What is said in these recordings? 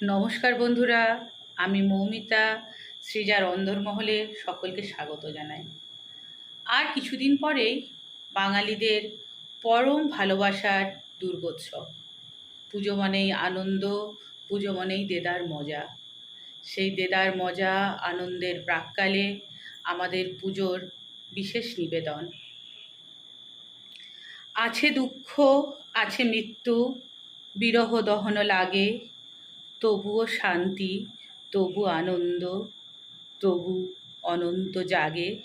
নমস্কার বন্ধুরা, আমি মৌমিতা। সৃজার অন্দরমহলে সকলকে স্বাগত জানাই। আর কিছুদিন পরেই বাঙালিদের পরম ভালোবাসার দুর্গোৎসব। পুজো মানেই আনন্দ, পুজো মানেই দেদার মজা। সেই দেদার মজা আনন্দের প্রাক্কালে আমাদের পুজোর বিশেষ নিবেদন। আছে দুঃখ, আছে মৃত্যু, বিরহ দহন লাগে, তবুও শান্তি, তবু আনন্দ, তবু অনন্ত জাগে।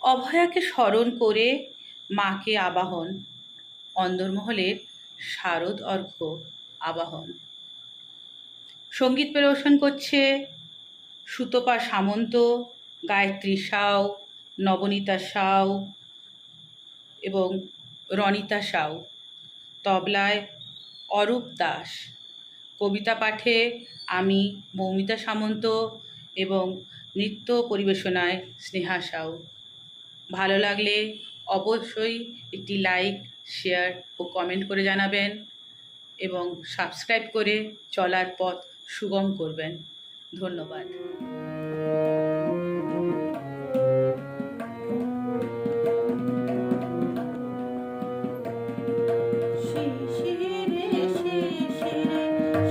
অভয়াকে স্মরণ করে মাকে আবাহন, অন্দরমহলের শারদ অর্ঘ্য আবাহন। সঙ্গীত পরিবেশন করছে সুতপা সামন্ত, গায়ত্রী সাউ, নবনীতা সাউ এবং রনিতা সাউ। তবলায় অরূপ দাস। কবিতা পাঠে আমি মৌমিতা সামন্ত এবং নৃত্য পরিবেশনায় স্নেহা সাউ। ভালো লাগলে অবশ্যই একটি লাইক, শেয়ার ও কমেন্ট করে জানাবেন এবং সাবস্ক্রাইব করে চলার পথ সুগম করবেন। ধন্যবাদ। শিশিরে শিশিরে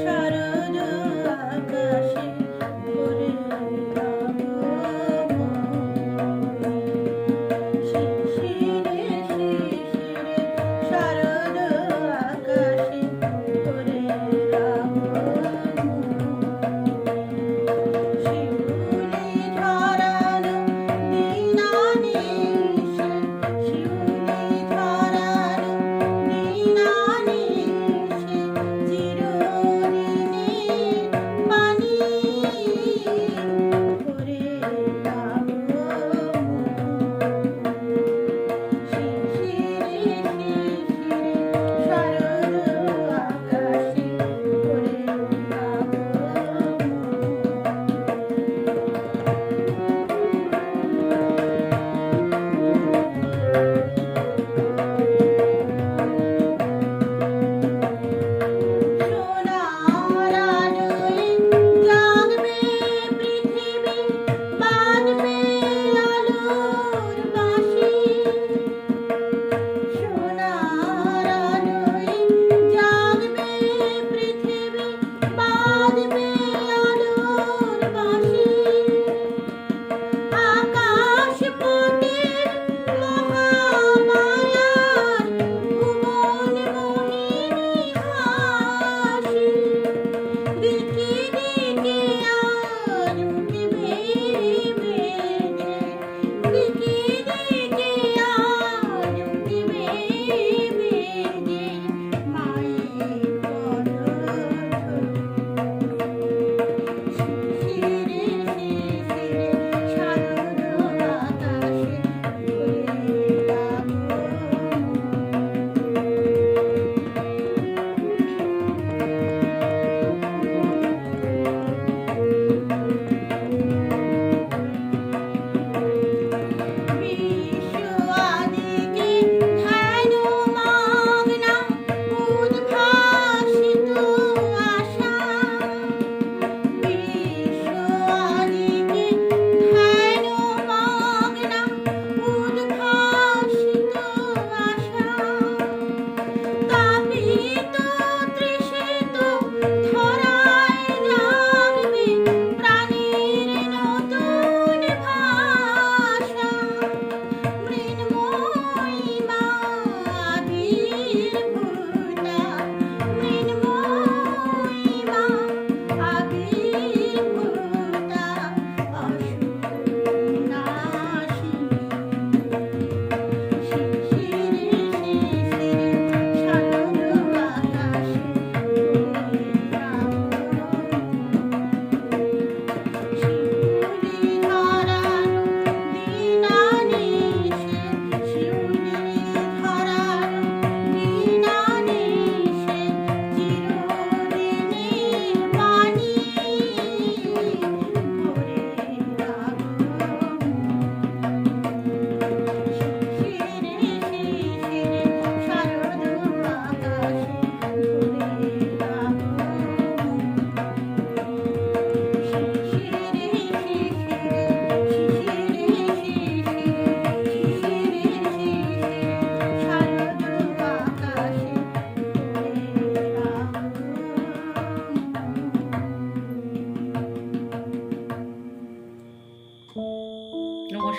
শরৎ আকাশে ভোরে আগমন। শিশিরে শিশিরে শরৎ আকাশে ভোরে আগমন। শিব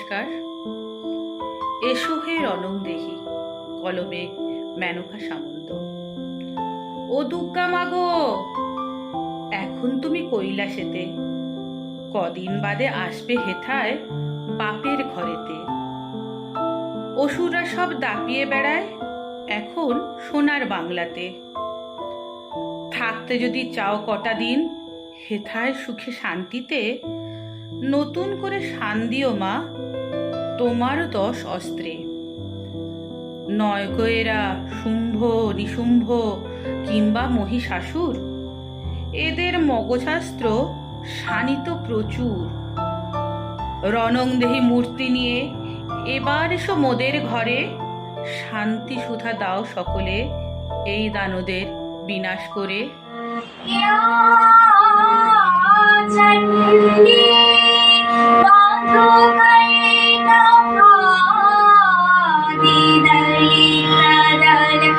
নমস্কার। এসো হে রণংদেহী, কলমে মেনকা সামন্ত। ও দুর্গা মাগো, এখন তুমি কৈলাসেতে, কদিন বাদে আসবে হেথায় বাপের ঘরেতে। অসুররা সব দাপিয়ে বেড়ায় এখন সোনার বাংলাতে। থাকতে যদি চাও কটা দিন হেথায় সুখে শান্তিতে, নতুন করে শান দিও মা তোমার 10 অস্ত্রে। নয় গো এরা শুম্ভ নিশুম্ভ কিংবা মহিষাসুর, এদের মগশাস্ত্র শানিত প্রচুর। রণংদেহী মূর্তি নিয়ে এবার এসো মোদের ঘরে, শান্তি সুধা দাও সকলে এই দানদের বিনাশ করে। या चण्डी बाधुकैटभादिदलितदलनी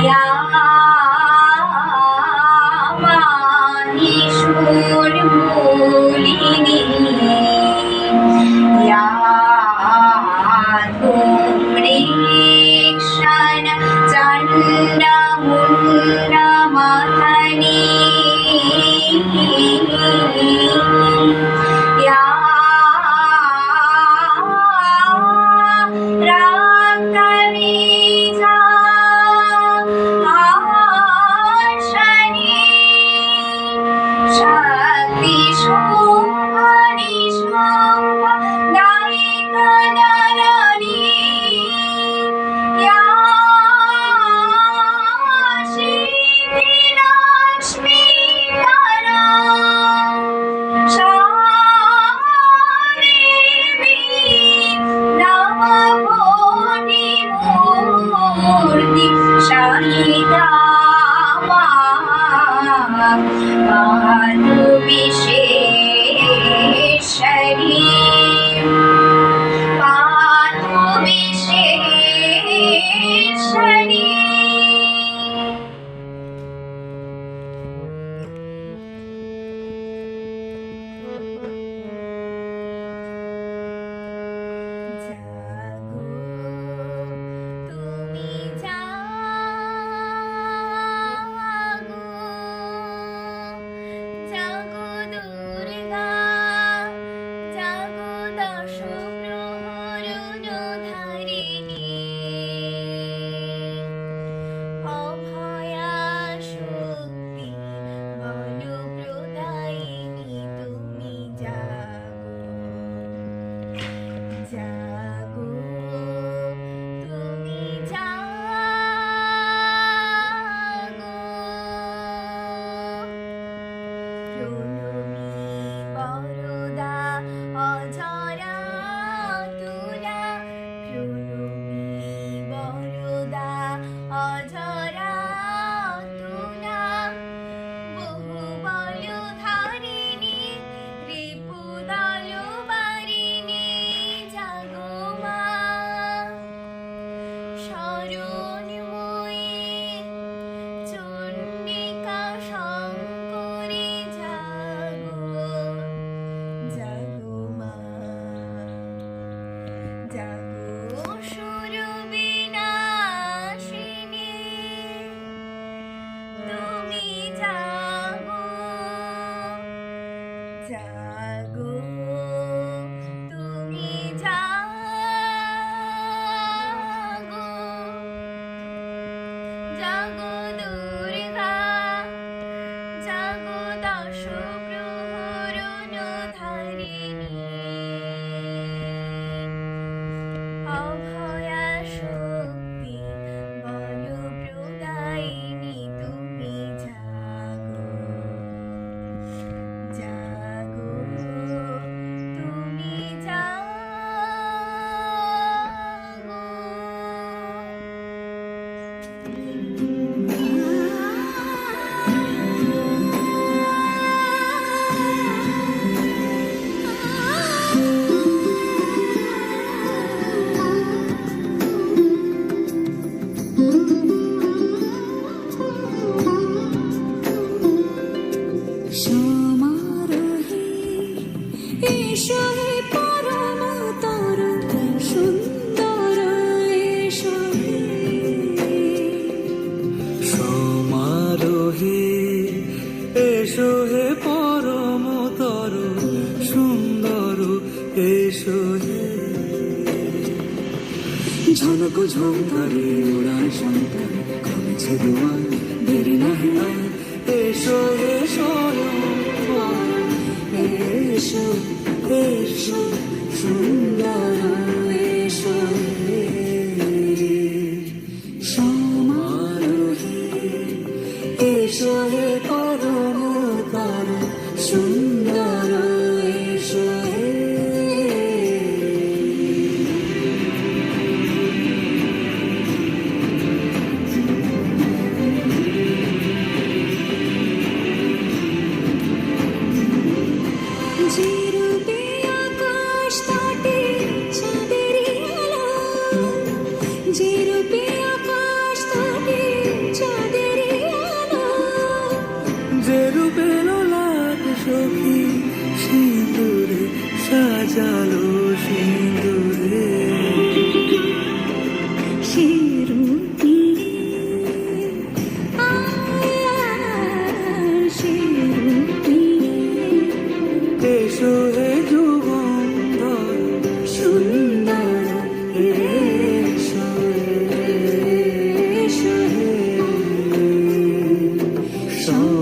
या माहिषूर्मूलिनी या धूम्रेक्षण चण्डमुण्डमथनी या रक्तबीजा हर्षणी शक्ति शुम्भ निशुम्भ दयितदलनी या सिद्धिलक्ष्मीकरा এসো হে পরম তর সুন্দর এসো হে ঝনক ঝঙ্কারে ওড়ার শঙ্কারে কমেছে দুয়ার দেরি নাহি আর এসো হে স্বয়ং এসো এসো সুন্দর এসো হে সমারোহে এসো হে পরম তর সুন্দর এসো হে যে রূপে আকাশ তটে চাঁদেরই আলো, যে রূপে আকাশ তটে চাঁদেরই আলো, যে রূপে লোলাট সখী সিঁদুরে সাজালো সিঁদুরে সে রূপে সে রূপে এসো হে যুগন্ধর সুন্দর এসো এসো হে সব